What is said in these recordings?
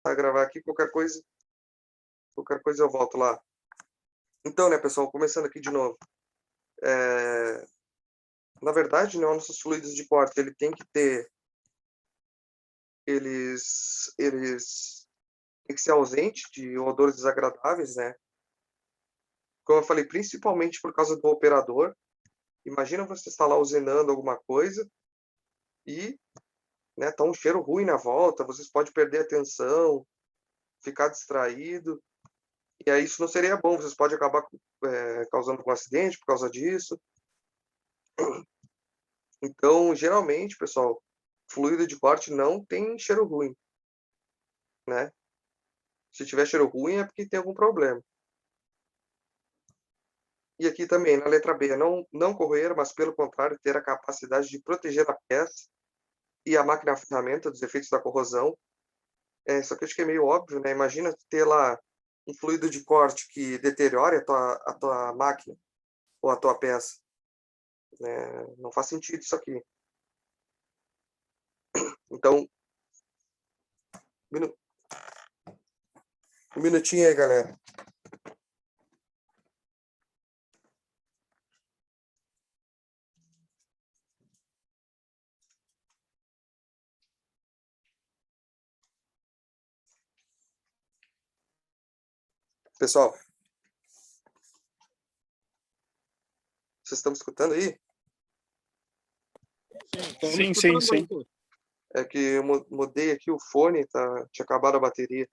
a gravar aqui, qualquer coisa eu volto lá. Então, né, pessoal, começando aqui de novo. Na verdade, né, os nossos fluidos de corte, ele tem que ter, eles têm que ser ausente de odores desagradáveis, né? Como eu falei, principalmente por causa do operador. Imagina você estar lá usinando alguma coisa e, né, tá um cheiro ruim na volta, vocês podem perder a atenção, ficar distraído, e aí isso não seria bom, vocês podem acabar causando um acidente por causa disso. Então, geralmente, pessoal, fluido de corte não tem cheiro ruim, né? Se tiver cheiro ruim é porque tem algum problema. E aqui também, na letra B, não corroer, mas pelo contrário, ter a capacidade de proteger a peça e a máquina a ferramenta dos efeitos da corrosão. Isso aqui eu acho que é meio óbvio, né? Imagina ter lá um fluido de corte que deteriore a tua máquina ou a tua peça, né? Não faz sentido isso aqui. Então, um minutinho aí, galera. Pessoal, vocês estão me escutando aí? Sim, sim, sim. É que eu mudei aqui o fone, tinha acabado a bateria.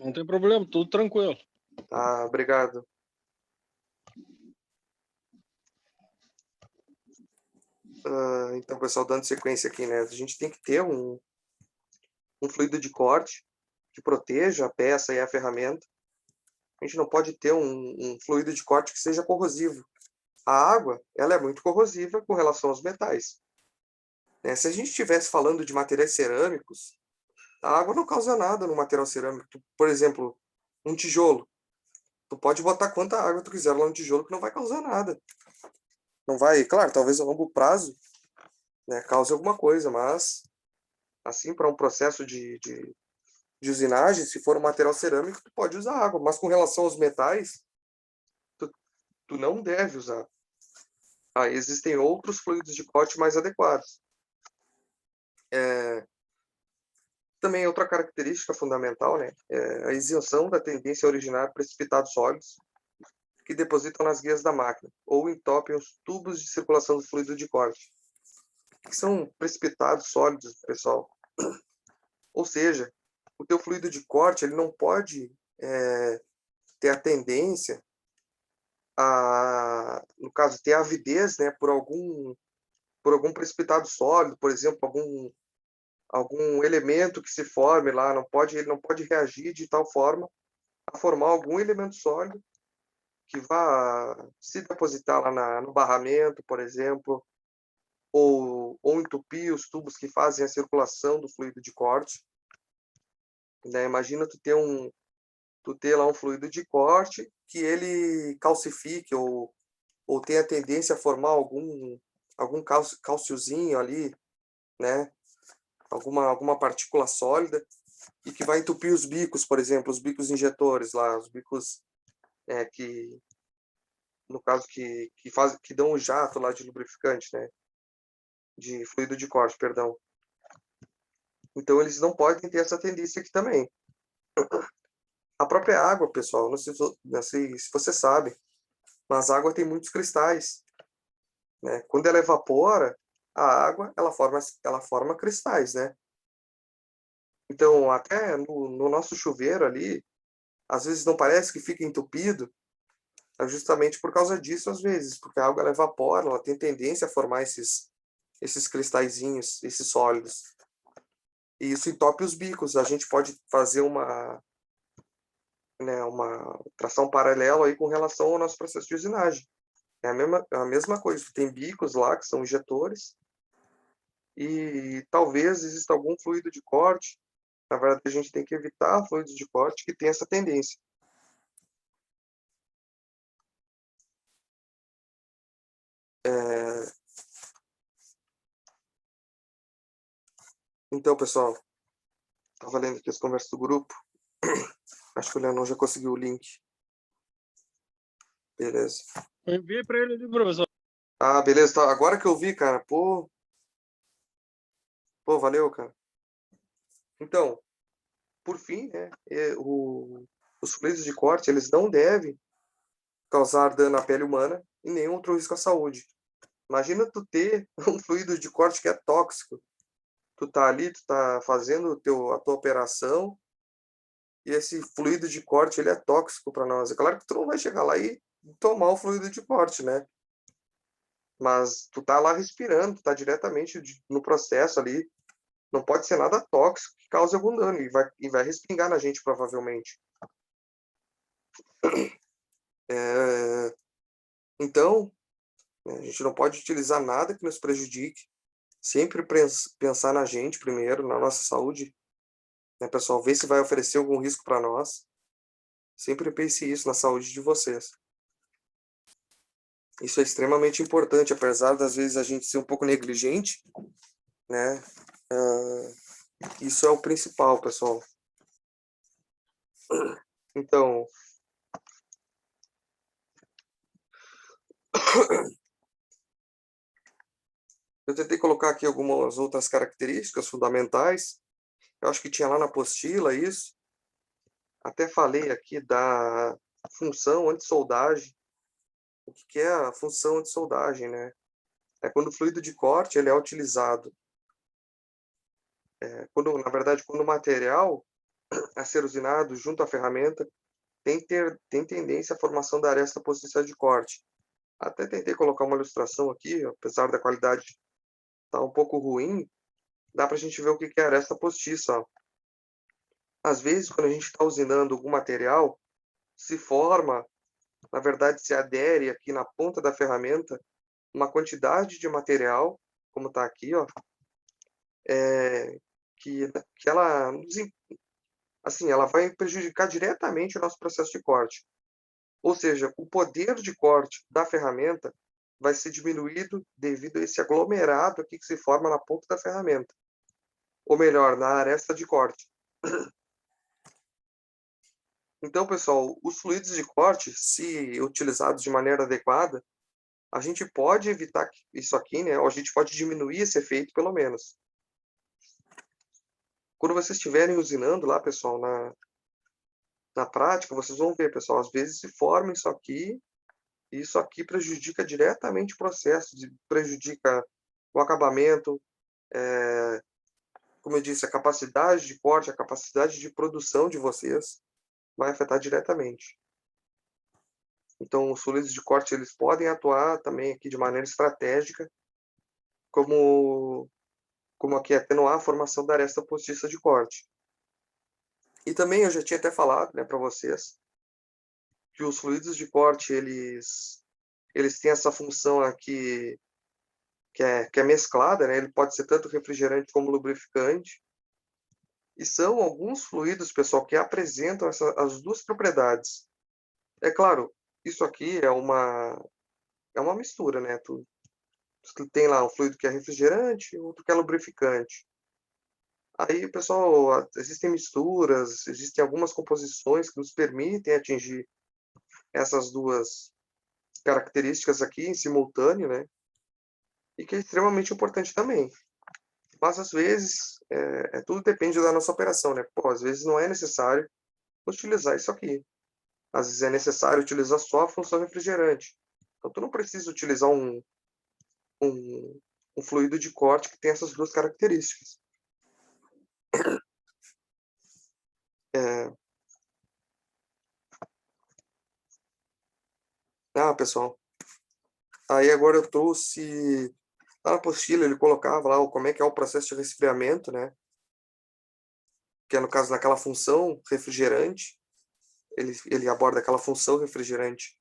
Não tem problema, tudo tranquilo. Tá, obrigado. Então, pessoal, dando sequência aqui, né? A gente tem que ter um fluido de corte que proteja a peça e a ferramenta. A gente não pode ter um fluido de corte que seja corrosivo. A água, ela é muito corrosiva com relação aos metais, né? Se a gente estivesse falando de materiais cerâmicos, a água não causa nada no material cerâmico. Por exemplo, um tijolo. Tu pode botar quanta água tu quiser lá no tijolo que não vai causar nada. Não vai, claro, talvez a longo prazo, né, cause alguma coisa, mas assim, para um processo de usinagem, se for um material cerâmico, tu pode usar água. Mas com relação aos metais, tu não deve usar. Existem outros fluidos de corte mais adequados. Também outra característica fundamental, né, é a isenção da tendência a originar precipitados sólidos que depositam nas guias da máquina ou entopem os tubos de circulação do fluido de corte. O que são precipitados sólidos, pessoal? Ou seja, o teu fluido de corte ele não pode ter a tendência no caso, ter avidez, né, por algum precipitado sólido, por exemplo, algum elemento que se forme lá, ele não pode reagir de tal forma a formar algum elemento sólido que vá se depositar lá no barramento, por exemplo, ou entupir os tubos que fazem a circulação do fluido de corte, né? Imagina tu ter lá um fluido de corte que ele calcifique ou tenha tendência a formar algum calciozinho ali, né? Alguma partícula sólida e que vai entupir os bicos, por exemplo, os bicos injetores lá, os bicos que no caso que dão o jato lá de lubrificante, né? De fluido de corte, perdão. Então eles não podem ter essa tendência aqui também. A própria água, pessoal, não sei se você sabe, mas a água tem muitos cristais, né? Quando ela evapora, a água ela forma cristais, né? Então até no nosso chuveiro ali, às vezes não parece que fica entupido, é justamente por causa disso às vezes, porque a água ela evapora, ela tem tendência a formar esses cristalzinhos, esses sólidos. E isso entope os bicos. A gente pode fazer uma tração paralela aí com relação ao nosso processo de usinagem. É a mesma coisa. Tem bicos lá que são injetores e talvez exista algum fluido de corte. Na verdade, a gente tem que evitar fluidos de corte que tem essa tendência. Então, pessoal, Tava lendo aqui as conversas do grupo. Acho que o Leonão já conseguiu o link. Beleza. Eu enviei para ele ali, professor. Ah, beleza. Tá. Agora que eu vi, cara. Pô, valeu, cara. Então, por fim, né, os fluidos de corte, eles não devem causar dano à pele humana e nenhum outro risco à saúde. Imagina tu ter um fluido de corte que é tóxico. Tu tá ali, tu tá fazendo a tua operação e esse fluido de corte, ele é tóxico para nós. É claro que tu não vai chegar lá e tomar o fluido de corte, né? Mas tu tá lá respirando, tu tá diretamente no processo ali. Não pode ser nada tóxico que cause algum dano e vai respingar na gente provavelmente. Então, a gente não pode utilizar nada que nos prejudique. Sempre pensar na gente primeiro, na nossa saúde, né, pessoal? Ver se vai oferecer algum risco para nós. Sempre pense isso na saúde de vocês. Isso é extremamente importante, apesar das vezes a gente ser um pouco negligente, né? Isso é o principal, pessoal. Então, eu tentei colocar aqui algumas outras características fundamentais. Eu acho que tinha lá na apostila isso. Até falei aqui da função antissoldagem. O que é a função antissoldagem, né? É quando o fluido de corte ele é utilizado. Na verdade, quando o material a ser usinado junto à ferramenta tem tendência à formação da aresta postiça de corte. Até tentei colocar uma ilustração aqui, apesar da qualidade estar um pouco ruim, dá para a gente ver o que é aresta postiça. Às vezes, quando a gente está usinando algum material, se forma, na verdade, se adere aqui na ponta da ferramenta uma quantidade de material, como está aqui, ó, que ela, assim, ela vai prejudicar diretamente o nosso processo de corte. Ou seja, o poder de corte da ferramenta vai ser diminuído devido a esse aglomerado aqui que se forma na ponta da ferramenta. Ou melhor, na aresta de corte. Então, pessoal, os fluidos de corte, se utilizados de maneira adequada, a gente pode evitar isso aqui, né? Ou a gente pode diminuir esse efeito, pelo menos. Quando vocês estiverem usinando lá, pessoal, na prática, vocês vão ver, pessoal, às vezes se forma isso aqui, e isso aqui prejudica diretamente o processo, prejudica o acabamento, como eu disse, a capacidade de corte, a capacidade de produção de vocês vai afetar diretamente. Então, os fluidos de corte eles podem atuar também aqui de maneira estratégica, como aqui atenuar a formação da aresta postiça de corte. E também eu já tinha até falado, né, para vocês, que os fluidos de corte eles têm essa função aqui que é mesclada, né? Ele pode ser tanto refrigerante como lubrificante. E são alguns fluidos, pessoal, que apresentam as duas propriedades. É claro, isso aqui é uma mistura, né? Tu tem lá um fluido que é refrigerante, outro que é lubrificante. Aí, pessoal, existem misturas, existem algumas composições que nos permitem atingir essas duas características aqui em simultâneo, né? E que é extremamente importante também. Mas, às vezes, tudo depende da nossa operação, né? Pô, às vezes não é necessário utilizar isso aqui. Às vezes é necessário utilizar só a função refrigerante. Então, tu não precisa utilizar um, um fluido de corte que tem essas duas características. Pessoal, aí agora eu trouxe, lá na apostila ele colocava lá como é que é o processo de resfriamento, né? Que é no caso naquela função refrigerante, ele aborda aquela função refrigerante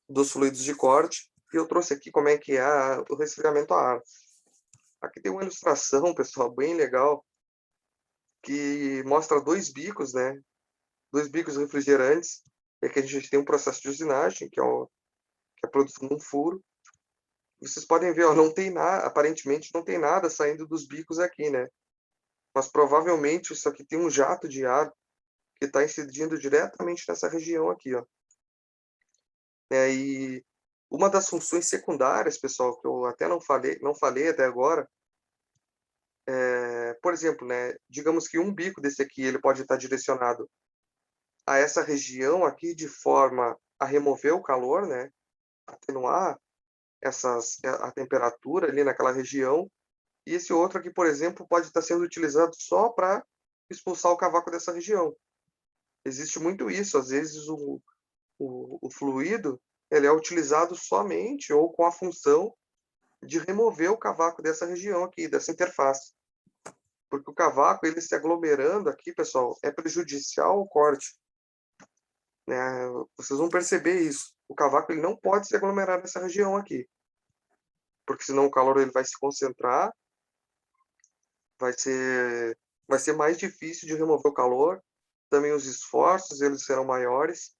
dos fluidos de corte, e eu trouxe aqui como é que é o resfriamento a ar. Aqui tem uma ilustração, pessoal, bem legal, que mostra dois bicos, né? Dois bicos refrigerantes, é que a gente tem um processo de usinagem, que é a produção de um furo. Vocês podem ver, ó, não tem nada, aparentemente não tem nada saindo dos bicos aqui, né? mas provavelmente isso aqui tem um jato de ar que está incidindo diretamente nessa região aqui, ó. E uma das funções secundárias, pessoal, que eu até não falei até agora, por exemplo, né, digamos que um bico desse aqui ele pode estar direcionado a essa região aqui de forma a remover o calor, né, atenuar a temperatura ali naquela região, e esse outro aqui, por exemplo, pode estar sendo utilizado só para expulsar o cavaco dessa região. Existe muito isso, às vezes o fluido ele é utilizado somente ou com a função de remover o cavaco dessa região aqui, dessa interface. Porque o cavaco, ele se aglomerando aqui, pessoal, é prejudicial ao corte, né? Vocês vão perceber isso. O cavaco ele não pode se aglomerar nessa região aqui, porque senão o calor ele vai se concentrar, vai ser, vai ser mais difícil de remover o calor, também os esforços eles serão maiores.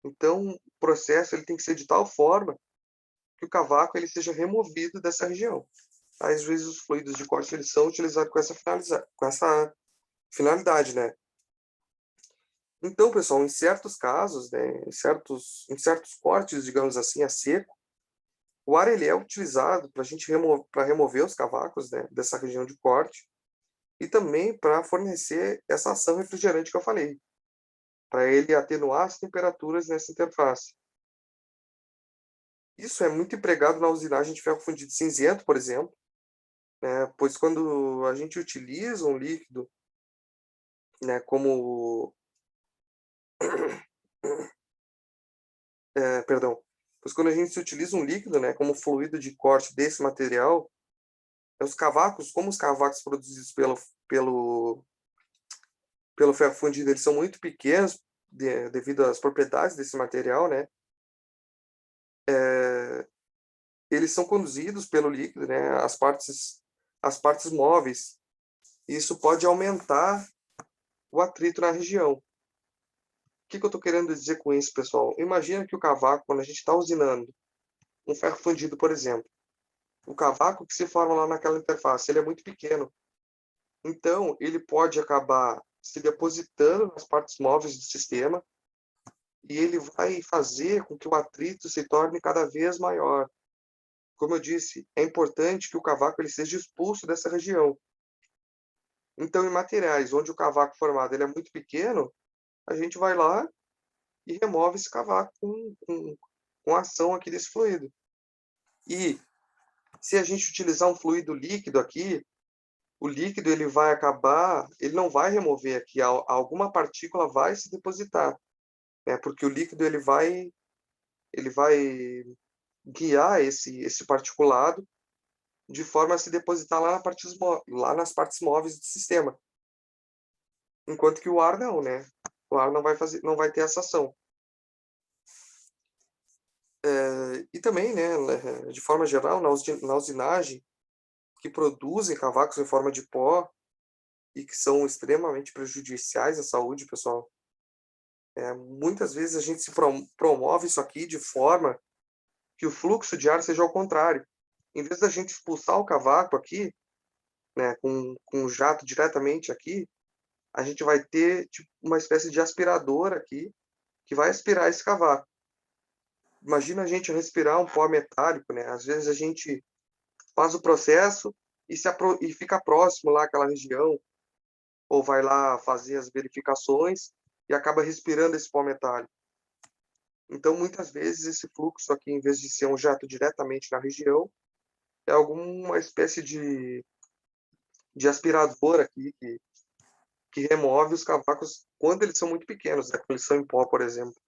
Então, o processo ele tem que ser de tal forma que o cavaco ele seja removido dessa região. Às vezes os fluidos de corte eles são utilizados com essa finalidade, né? Então, pessoal, em certos casos, né, em certos cortes, digamos assim, a seco, o ar ele é utilizado para a gente remover os cavacos, né, dessa região de corte e também para fornecer essa ação refrigerante que eu falei, para ele atenuar as temperaturas nessa interface. Isso é muito empregado na usinagem de ferro fundido cinzento, por exemplo, né, pois quando a gente utiliza um líquido, né, perdão, pois quando a gente utiliza um líquido, né, como fluido de corte desse material, os cavacos, como os cavacos produzidos pelo ferro fundido, eles são muito pequenos devido às propriedades desse material, né? Eles são conduzidos pelo líquido, né? As partes móveis. Isso pode aumentar o atrito na região. O que eu estou querendo dizer com isso, pessoal? Imagina que o cavaco, quando a gente está usinando um ferro fundido, por exemplo, o cavaco que se forma lá naquela interface, ele é muito pequeno. Então, ele pode acabar se depositando nas partes móveis do sistema e ele vai fazer com que o atrito se torne cada vez maior. Como eu disse, é importante que o cavaco ele seja expulso dessa região. Então, em materiais onde o cavaco formado ele é muito pequeno, a gente vai lá e remove esse cavaco com a ação aqui desse fluido. E se a gente utilizar um fluido líquido aqui, o líquido ele não vai remover aqui, alguma partícula vai se depositar, né? Porque o líquido ele vai guiar esse particulado de forma a se depositar lá nas partes móveis do sistema. Enquanto que o ar não, né? O ar não vai ter essa ação. E também, né, de forma geral, na usinagem, que produzem cavacos em forma de pó e que são extremamente prejudiciais à saúde, pessoal. Muitas vezes a gente se promove isso aqui de forma que o fluxo de ar seja ao contrário. Em vez da gente expulsar o cavaco aqui, né, com o jato diretamente aqui, a gente vai ter tipo, uma espécie de aspirador aqui que vai aspirar esse cavaco. Imagina a gente respirar um pó metálico, né? Às vezes a gente faz o processo e fica próximo lá àquela região, ou vai lá fazer as verificações e acaba respirando esse pó metálico. Então, muitas vezes, esse fluxo aqui, em vez de ser um jato diretamente na região, é alguma espécie de aspirador aqui que remove os cavacos quando eles são muito pequenos, né? Quando eles são em pó, por exemplo.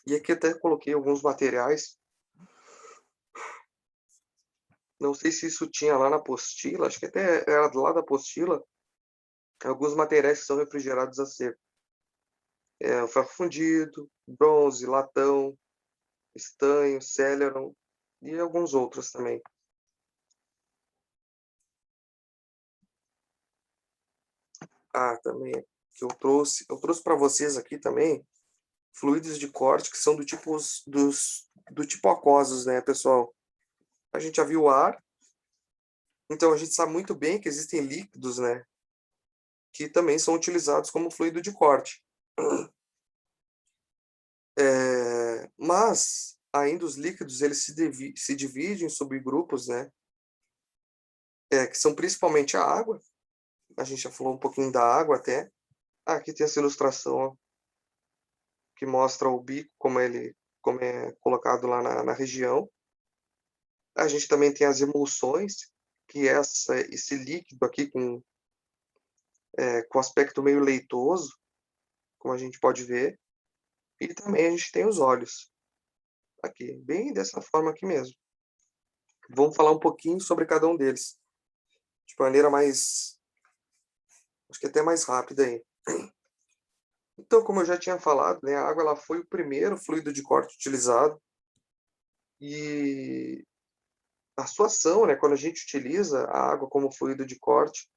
E aqui até coloquei alguns materiais. Não sei se isso tinha lá na apostila, acho que até era lá da apostila, alguns materiais que são refrigerados a seco. O ferro fundido, bronze, latão, estanho, celeron e alguns outros também. Também que eu trouxe para vocês aqui também fluidos de corte que são do tipo aquosos, né, pessoal? A gente já viu o ar, Então a gente sabe muito bem que existem líquidos, né, que também são utilizados como fluido de corte. Mas ainda os líquidos eles se dividem em subgrupos, né, que são principalmente a água, a gente já falou um pouquinho da água até. Aqui tem essa ilustração, ó, que mostra o bico, como é colocado lá na região. A gente também tem as emulsões, que é esse líquido aqui com aspecto meio leitoso, como a gente pode ver. E também a gente tem os óleos, aqui, bem dessa forma aqui mesmo. Vamos falar um pouquinho sobre cada um deles, de maneira mais, acho que até mais rápida aí. Então, como eu já tinha falado, né, a água ela foi o primeiro fluido de corte utilizado e a sua ação, né, quando a gente utiliza a água como fluido de corte,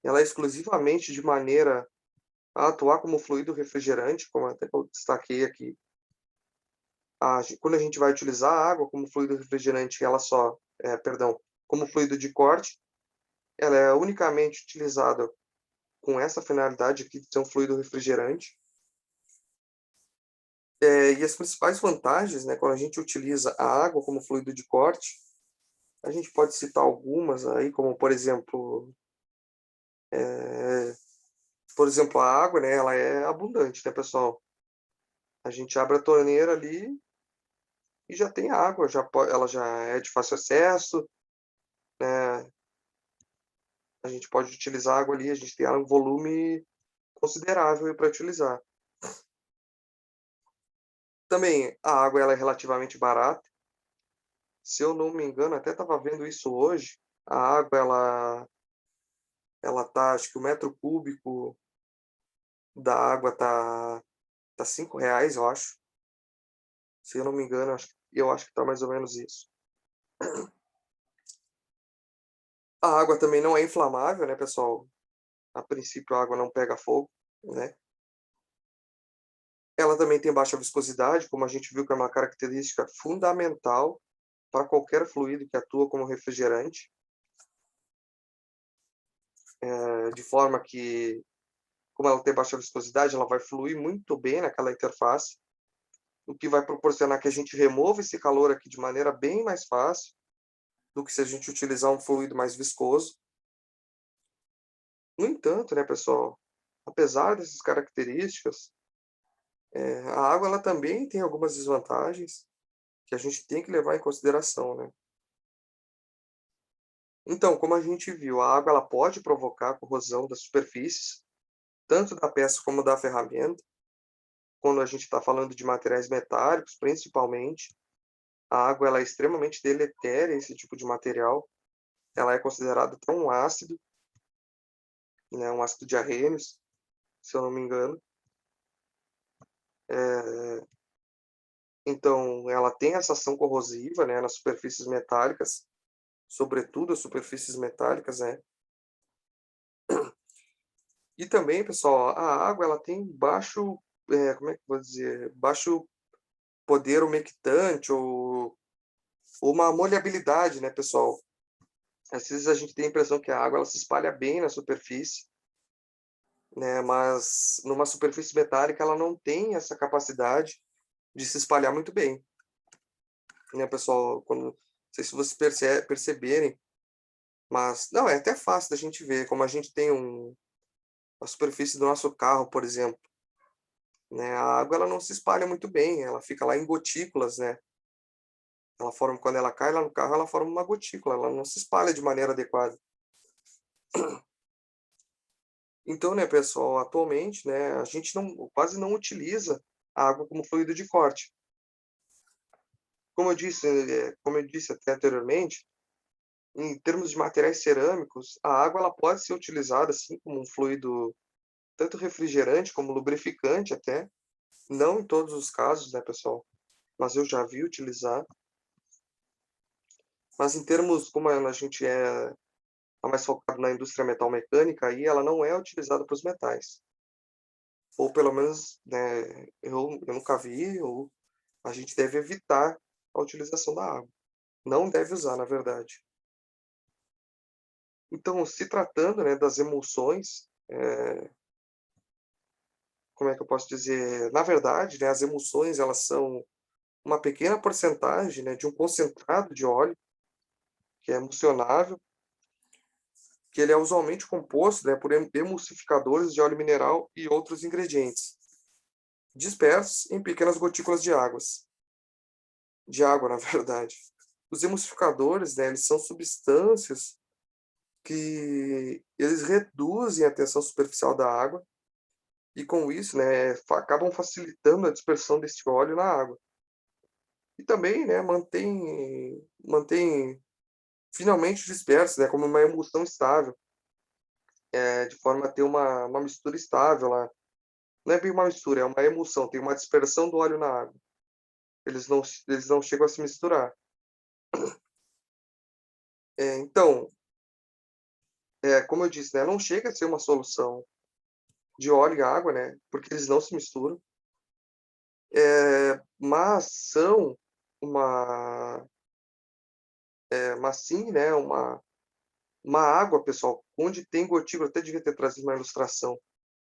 ela é exclusivamente de maneira a atuar como fluido refrigerante, como até eu destaquei aqui. Quando a gente vai utilizar a água como fluido refrigerante, ela só, perdão, como fluido de corte, ela é unicamente utilizada com essa finalidade aqui de ser um fluido refrigerante. E as principais vantagens, né, quando a gente utiliza a água como fluido de corte, a gente pode citar algumas aí, como por exemplo, a água, né, ela é abundante, né, pessoal? A gente abre a torneira ali e já tem água, ela já é de fácil acesso, né? A gente pode utilizar a água ali, a gente tem ela em um volume considerável para utilizar. Também a água ela é relativamente barata. Se eu não me engano, até estava vendo isso hoje, a água ela tá, acho que o metro cúbico da água tá R$ 5, eu acho. Se eu não me engano, eu acho que tá mais ou menos isso. A água também não é inflamável, né, pessoal? A princípio a água não pega fogo, né? Ela também tem baixa viscosidade, como a gente viu que é uma característica fundamental para qualquer fluido que atua como refrigerante, de forma que, como ela tem baixa viscosidade, ela vai fluir muito bem naquela interface, o que vai proporcionar que a gente remova esse calor aqui de maneira bem mais fácil do que se a gente utilizar um fluido mais viscoso. No entanto, né, pessoal, apesar dessas características, a água ela também tem algumas desvantagens que a gente tem que levar em consideração, né? Então, como a gente viu, a água ela pode provocar corrosão das superfícies, tanto da peça como da ferramenta. Quando a gente está falando de materiais metálicos, principalmente, a água ela é extremamente deletéria, esse tipo de material. Ela é considerada até um ácido, né, um ácido de Arrhenius, se eu não me engano. Então, ela tem essa ação corrosiva, né, nas superfícies metálicas, sobretudo as superfícies metálicas, né. E também, pessoal, a água ela tem baixo, como é que eu vou dizer, baixo poder umectante ou uma molhabilidade, né, pessoal. Às vezes a gente tem a impressão que a água ela se espalha bem na superfície, né, mas numa superfície metálica ela não tem essa capacidade de se espalhar muito bem, né, pessoal. Não sei se vocês perceberem, mas não, é até fácil da gente ver, como a gente tem a superfície do nosso carro, por exemplo, né, a água ela não se espalha muito bem, ela fica lá em gotículas, né. Quando ela cai lá no carro, ela forma uma gotícula, ela não se espalha de maneira adequada. Então, né, pessoal, atualmente, né, a gente quase não utiliza a água como fluido de corte. Como eu disse até anteriormente, em termos de materiais cerâmicos, a água ela pode ser utilizada assim como um fluido tanto refrigerante como lubrificante até, não em todos os casos, né, pessoal, mas eu já vi utilizar. Mas em termos como a gente tá mais focado na indústria metal mecânica, aí ela não é utilizada para os metais. Ou pelo menos, né, eu nunca vi, ou a gente deve evitar a utilização da água. Não deve usar, na verdade. Então, se tratando, né, das emulsões, como é que eu posso dizer? Na verdade, né, as emulsões elas são uma pequena porcentagem, né, de um concentrado de óleo, que é emulsionável, que ele é usualmente composto, né, por emulsificadores de óleo mineral e outros ingredientes, dispersos em pequenas gotículas de água, na verdade. Os emulsificadores, né, eles são substâncias que eles reduzem a tensão superficial da água e com isso, né, acabam facilitando a dispersão desse óleo na água. E também, né, mantém finalmente disperso, né, como uma emulsão estável, de forma a ter uma mistura estável lá. Não é bem uma mistura, é uma emulsão, tem uma dispersão do óleo na água. Eles não chegam a se misturar. Então, como eu disse, né, não chega a ser uma solução de óleo e água, né, porque eles não se misturam, mas são uma, mas sim, né, uma água, pessoal, onde tem gotícula, eu até devia ter trazido uma ilustração.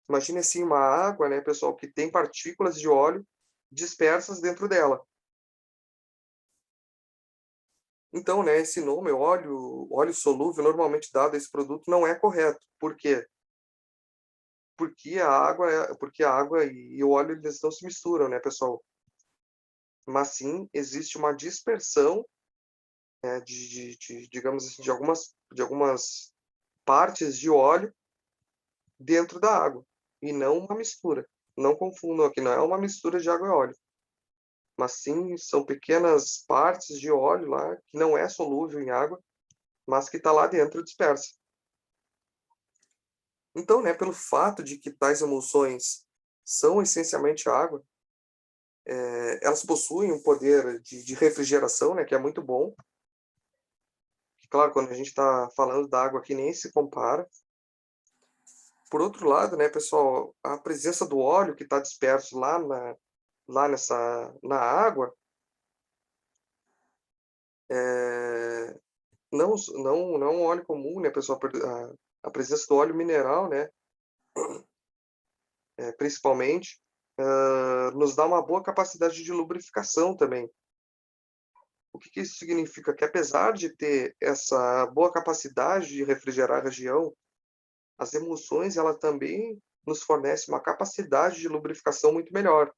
Imagine assim uma água, né, pessoal, que tem partículas de óleo dispersas dentro dela. Então, né, esse nome, óleo solúvel, normalmente dado a esse produto, não é correto. Por quê? Porque a água e o óleo eles não se misturam, né, pessoal? Mas sim existe uma dispersão, né, digamos assim, de algumas partes de óleo dentro da água e não uma mistura. Não confundam aqui, não é uma mistura de água e óleo, mas sim são pequenas partes de óleo lá que não é solúvel em água, mas que está lá dentro dispersa. Então, né, pelo fato de que tais emulsões são essencialmente água, elas possuem um poder de refrigeração, né, que é muito bom. Claro, quando a gente está falando da água aqui nem se compara. Por outro lado, né, pessoal, a presença do óleo que está disperso na água, é, não é um óleo comum, né, pessoal, a presença do óleo mineral, né, principalmente, nos dá uma boa capacidade de lubrificação também. O que isso significa? Que apesar de ter essa boa capacidade de refrigerar a região, as emulsões ela também nos fornece uma capacidade de lubrificação muito melhor,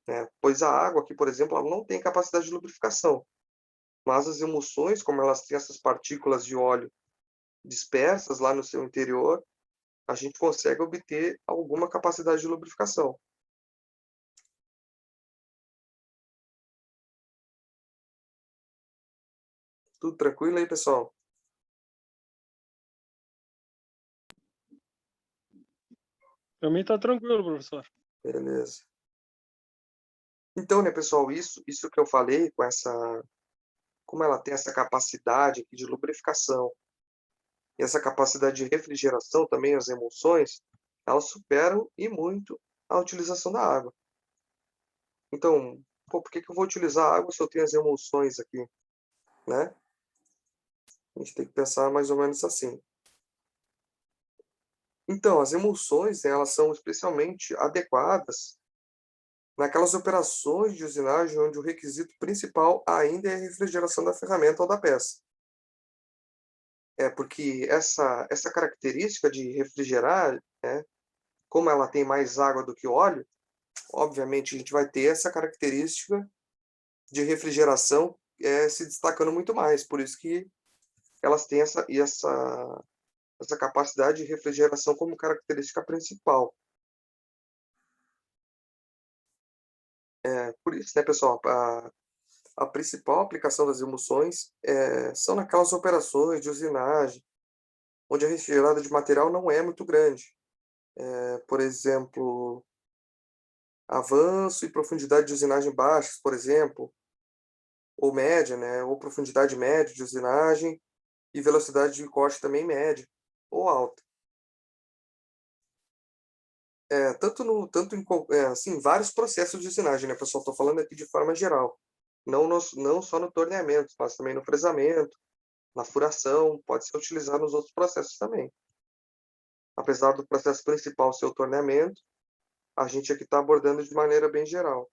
né? Pois a água aqui, por exemplo, ela não tem capacidade de lubrificação, mas as emulsões, como elas têm essas partículas de óleo dispersas lá no seu interior, a gente consegue obter alguma capacidade de lubrificação. Tudo tranquilo aí, pessoal? Pra mim tá tranquilo, professor. Beleza. Então, né, pessoal, isso que eu falei com como ela tem essa capacidade aqui de lubrificação e essa capacidade de refrigeração também, as emulsões, elas superam e muito a utilização da água. Então, pô, por que eu vou utilizar água se eu tenho as emulsões aqui, né? A gente tem que pensar mais ou menos assim. Então, as emulsões, né, elas são especialmente adequadas naquelas operações de usinagem onde o requisito principal ainda é a refrigeração da ferramenta ou da peça. Porque essa característica de refrigerar, né, como ela tem mais água do que óleo, obviamente a gente vai ter essa característica de refrigeração se destacando muito mais. Por isso que elas têm essa capacidade de refrigeração como característica principal. Por isso, né, pessoal, a principal aplicação das emulsões são naquelas operações de usinagem, onde a retirada de material não é muito grande. Por exemplo, avanço e profundidade de usinagem baixas, por exemplo, ou média, né, ou profundidade média de usinagem e velocidade de corte também média ou alta. Assim, vários processos de usinagem, né, pessoal? Estou falando aqui de forma geral. Não só no torneamento, mas também no fresamento. na furação, pode ser utilizado nos outros processos também. Apesar do processo principal ser o torneamento, a gente aqui está abordando de maneira bem geral.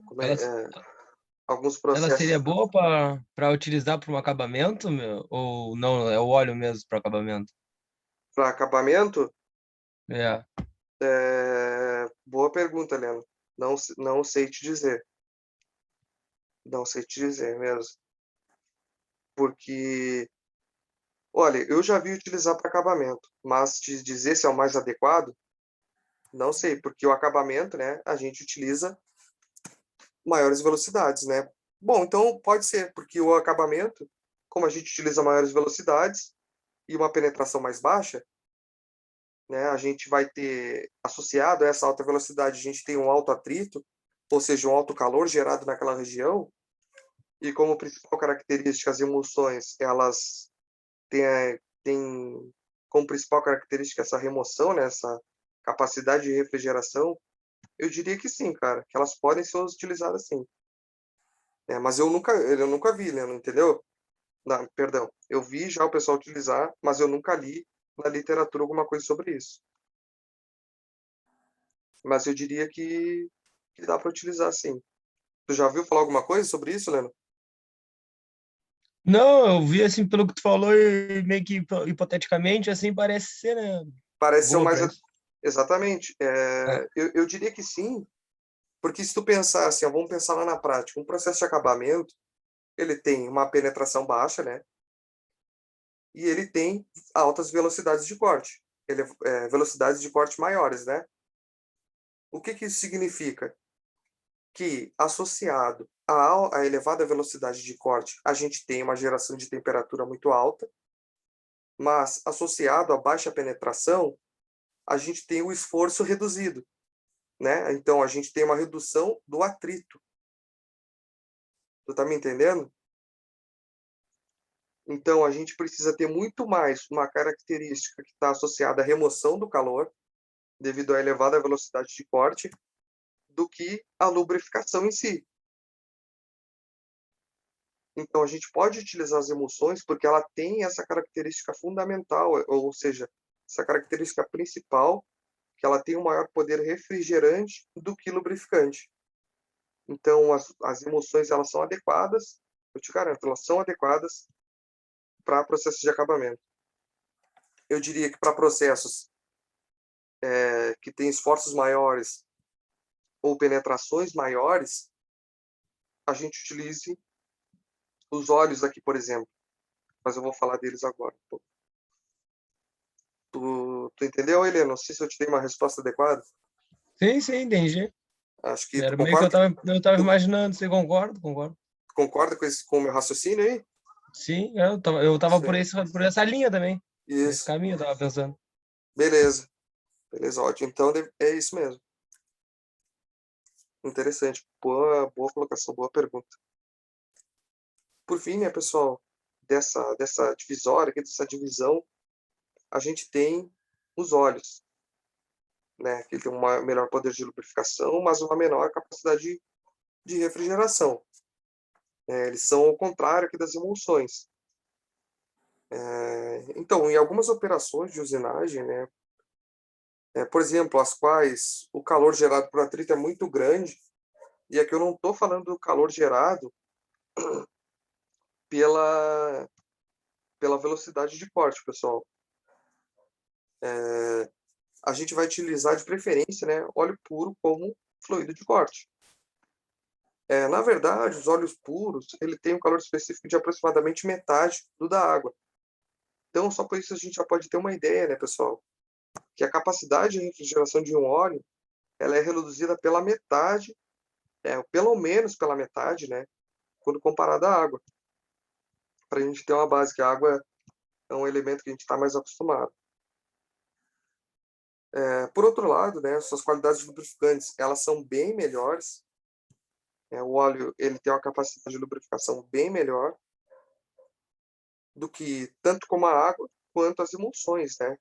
Como Ela, alguns ela seria processos. boa para utilizar para um acabamento, meu? Ou não, é o óleo mesmo para acabamento? Para acabamento, É. boa pergunta, Leandro. Não sei te dizer. Não sei te dizer mesmo. Porque, olha, eu já vi utilizar para acabamento, mas te dizer se é o mais adequado, não sei, porque o acabamento, né, a gente utiliza maiores velocidades, né? Bom, então pode ser, porque o acabamento, como a gente utiliza maiores velocidades e uma penetração mais baixa, né, a gente vai ter associado a essa alta velocidade, a gente tem um alto atrito, ou seja, um alto calor gerado naquela região, e como principal característica as emulsões, elas têm como principal característica essa remoção, né, essa capacidade de refrigeração, eu diria que sim, cara, que elas podem ser utilizadas sim. Mas eu nunca vi, né, entendeu? Não, perdão, eu vi já o pessoal utilizar, mas eu nunca li na literatura alguma coisa sobre isso. Mas eu diria que dá para utilizar sim. Tu já viu falar alguma coisa sobre isso, Leno? Não, eu vi assim pelo que tu falou e meio que hipoteticamente assim parece ser, né, Parece ser o boa mais. para isso. Exatamente. É. Eu diria que sim, porque se tu pensar assim, ó, vamos pensar lá na prática, um processo de acabamento, ele tem uma penetração baixa, né? E ele tem altas velocidades de corte. Velocidades de corte maiores, né? O que isso significa? Que, associado à elevada velocidade de corte, a gente tem uma geração de temperatura muito alta, mas associado à baixa penetração, a gente tem o esforço reduzido, né? Então, a gente tem uma redução do atrito. Tu tá me entendendo? Então, a gente precisa ter muito mais uma característica que está associada à remoção do calor, devido à elevada velocidade de corte, do que a lubrificação em si. Então, a gente pode utilizar as emulsões porque ela tem essa característica fundamental, ou seja, essa característica principal, que ela tem um maior poder refrigerante do que lubrificante. Então, as emulsões elas são adequadas, eu te garanto, elas são adequadas para processos de acabamento. Eu diria que para processos que têm esforços maiores ou penetrações maiores, a gente utilize os óleos aqui, por exemplo. Mas eu vou falar deles agora. Tu entendeu, Helena? Não sei se eu te dei uma resposta adequada. Sim, entendi. Acho que tu Era meio que concorda, eu tava tu imaginando, você concorda? Concordo. concorda com o meu raciocínio aí? Sim, eu tava Sim. por essa linha também. Nesse Isso. caminho eu tava pensando. Beleza. Beleza, ótimo. Então é isso mesmo. Interessante. Boa colocação, boa pergunta. Por fim, né, pessoal, dessa divisória, aqui, dessa divisão, a gente tem os óleos, né, que tem um melhor poder de lubrificação, mas uma menor capacidade de refrigeração. Eles são ao contrário aqui das emulsões. Então, em algumas operações de usinagem, né, por exemplo, as quais o calor gerado por atrito é muito grande, e aqui eu não estou falando do calor gerado pela, pela velocidade de corte, pessoal. A gente vai utilizar de preferência, né, óleo puro como fluido de corte. Na verdade, os óleos puros ele tem um calor específico de aproximadamente metade do da água. Então, só por isso a gente já pode ter uma ideia, né, pessoal, que a capacidade de refrigeração de um óleo ela é reduzida pela metade, pelo menos pela metade, né, quando comparada à água. Para a gente ter uma base, que a água é um elemento que a gente está mais acostumado. Por outro lado, né, suas qualidades lubrificantes elas são bem melhores. O óleo ele tem uma capacidade de lubrificação bem melhor do que tanto como a água quanto as emulsões, né?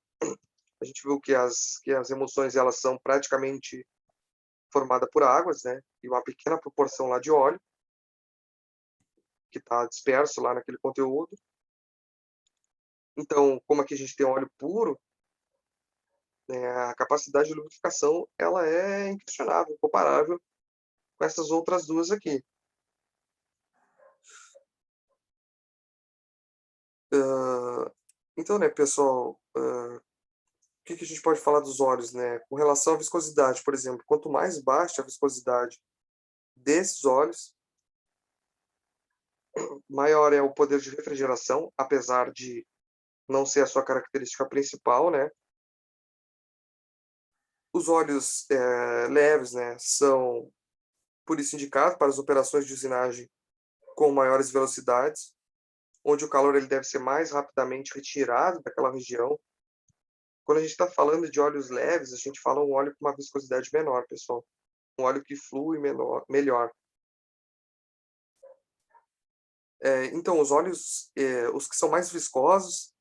A gente viu que as emulsões elas são praticamente formadas por águas, né? E uma pequena proporção lá de óleo, que está disperso lá naquele conteúdo. Então, como aqui a gente tem óleo puro, né, a capacidade de lubrificação ela é inquestionável, comparável com essas outras duas aqui. Então, né, pessoal, o que a gente pode falar dos óleos, né? Com relação à viscosidade, por exemplo, quanto mais baixa a viscosidade desses óleos, maior é o poder de refrigeração, apesar de não ser a sua característica principal, né? Os óleos leves, né, são por isso indicados para as operações de usinagem com maiores velocidades, onde o calor ele deve ser mais rapidamente retirado daquela região. Quando a gente está falando de óleos leves, a gente fala um óleo com uma viscosidade menor, pessoal. Um óleo que flui melhor. Então, os óleos, os que são mais viscosos,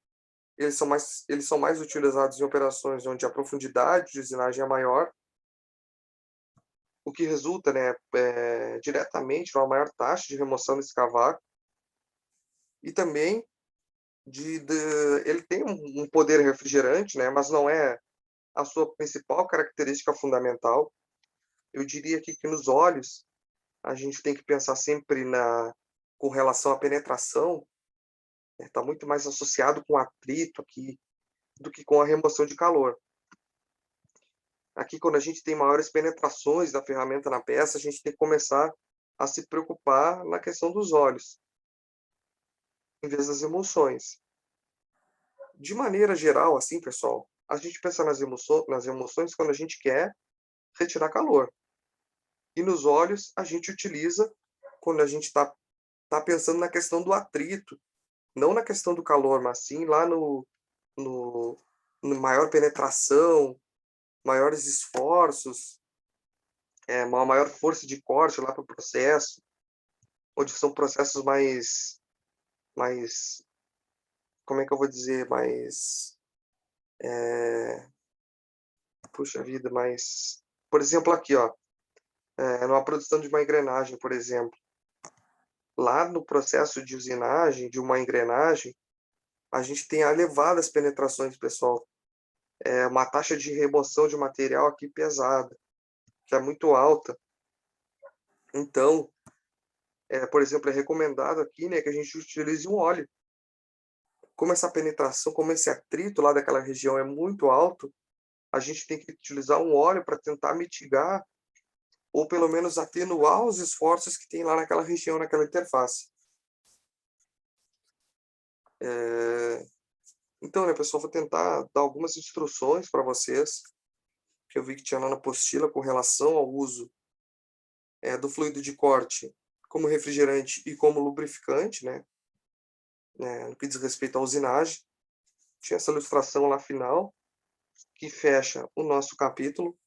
eles são mais utilizados em operações onde a profundidade de usinagem é maior, o que resulta, né, diretamente numa maior taxa de remoção desse cavaco, e também ele tem um poder refrigerante, né, mas não é a sua principal característica fundamental. Eu diria aqui que nos óleos a gente tem que pensar sempre com relação à penetração, está muito mais associado com atrito aqui do que com a remoção de calor. Aqui, quando a gente tem maiores penetrações da ferramenta na peça, a gente tem que começar a se preocupar na questão dos óleos, em vez das emulsões. De maneira geral, assim, pessoal, a gente pensa nas emulsões quando a gente quer retirar calor. E nos óleos, a gente utiliza quando a gente está pensando na questão do atrito, não na questão do calor, mas sim lá no maior penetração, maiores esforços, uma maior força de corte lá para o processo, onde são processos mais, como é que eu vou dizer, puxa vida, por exemplo, aqui, ó, numa produção de uma engrenagem, por exemplo, lá no processo de usinagem de uma engrenagem, a gente tem elevadas penetrações, pessoal. Uma taxa de remoção de material aqui pesada, que é muito alta. Então, por exemplo, é recomendado aqui, né, que a gente utilize um óleo. Como essa penetração, como esse atrito lá daquela região é muito alto, a gente tem que utilizar um óleo para tentar mitigar ou pelo menos atenuar os esforços que tem lá naquela região, naquela interface. Então, né, pessoal, vou tentar dar algumas instruções para vocês, que eu vi que tinha lá na apostila com relação ao uso do fluido de corte como refrigerante e como lubrificante, né, no que diz respeito à usinagem. Tinha essa ilustração lá final, que fecha o nosso capítulo.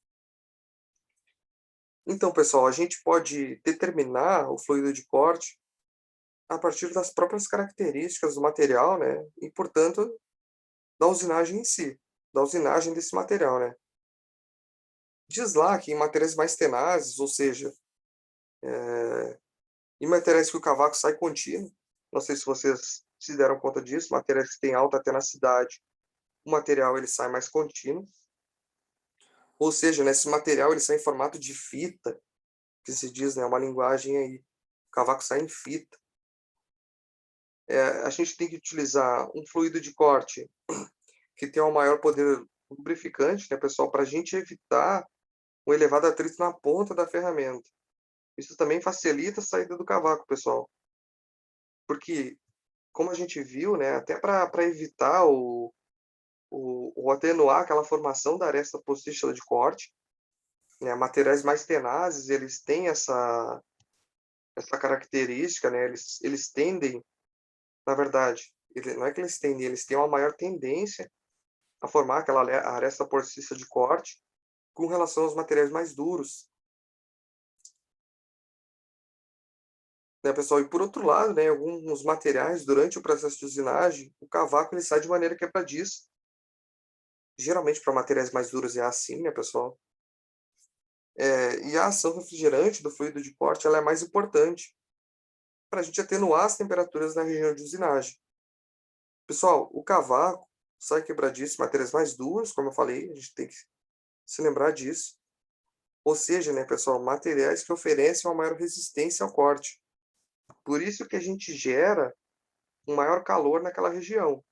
Então, pessoal, a gente pode determinar o fluido de corte a partir das próprias características do material, né, e, portanto, da usinagem em si, da usinagem desse material, né. Diz lá que em materiais mais tenazes, ou seja, em materiais que o cavaco sai contínuo, não sei se vocês se deram conta disso, materiais que têm alta tenacidade, o material ele sai mais contínuo, ou seja, nesse material ele sai em formato de fita, que se diz, né, uma linguagem aí, o cavaco sai em fita. A gente tem que utilizar um fluido de corte que tem um maior poder lubrificante, né, pessoal, para a gente evitar um elevado atrito na ponta da ferramenta. Isso também facilita a saída do cavaco, pessoal. Porque, como a gente viu, né, até para evitar ou atenuar aquela formação da aresta postiça de corte, né, materiais mais tenazes, eles têm essa característica, né, eles tendem, na verdade, não é que eles tendem, eles têm uma maior tendência a formar aquela aresta postiça de corte com relação aos materiais mais duros. Né, pessoal? E por outro lado, né, alguns materiais, durante o processo de usinagem, o cavaco ele sai de maneira quebradiça, Geralmente para materiais mais duros é assim, né, pessoal? E a ação refrigerante do fluido de corte ela é mais importante para a gente atenuar as temperaturas na região de usinagem. Pessoal, o cavaco sai quebradiço, materiais mais duros, como eu falei, a gente tem que se lembrar disso. Ou seja, né, pessoal, materiais que oferecem uma maior resistência ao corte. Por isso que a gente gera um maior calor naquela região.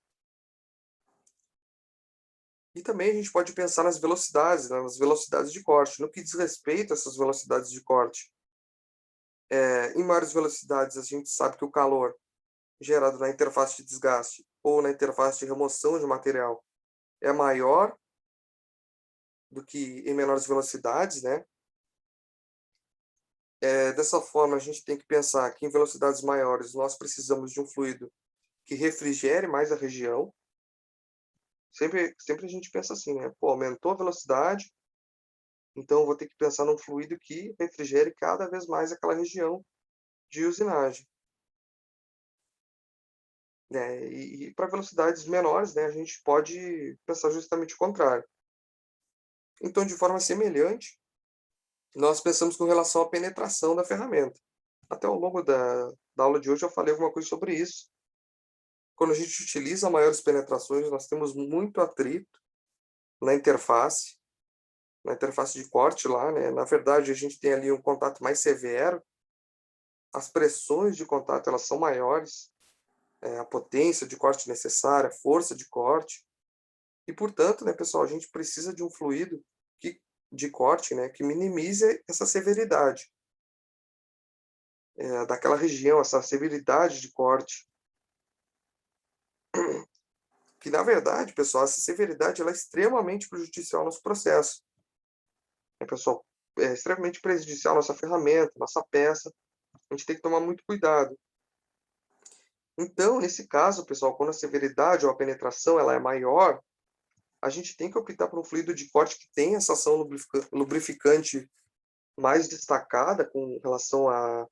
E também a gente pode pensar nas velocidades, né, nas velocidades de corte. No que diz respeito a essas velocidades de corte, em maiores velocidades a gente sabe que o calor gerado na interface de desgaste ou na interface de remoção de material é maior do que em menores velocidades, né? Dessa forma, a gente tem que pensar que em velocidades maiores nós precisamos de um fluido que refrigere mais a região. Sempre a gente pensa assim, né? Pô, aumentou a velocidade, então eu vou ter que pensar num fluido que refrigere cada vez mais aquela região de usinagem. E para velocidades menores, né, a gente pode pensar justamente o contrário. Então, de forma semelhante, nós pensamos com relação à penetração da ferramenta. Até ao longo da aula de hoje eu falei alguma coisa sobre isso. Quando a gente utiliza maiores penetrações, nós temos muito atrito na interface de corte lá, né? Na verdade, a gente tem ali um contato mais severo, as pressões de contato elas são maiores, a potência de corte necessária, a força de corte, e portanto, né, pessoal, a gente precisa de um fluido de corte, né, que minimize essa severidade daquela região, essa severidade de corte. Que na verdade, pessoal, essa severidade ela é extremamente prejudicial ao nosso processo. Pessoal, é extremamente prejudicial à nossa ferramenta, nossa peça. A gente tem que tomar muito cuidado. Então, nesse caso, pessoal, quando a severidade ou a penetração ela é maior, a gente tem que optar por um fluido de corte que tem essa ação lubrificante mais destacada com relação à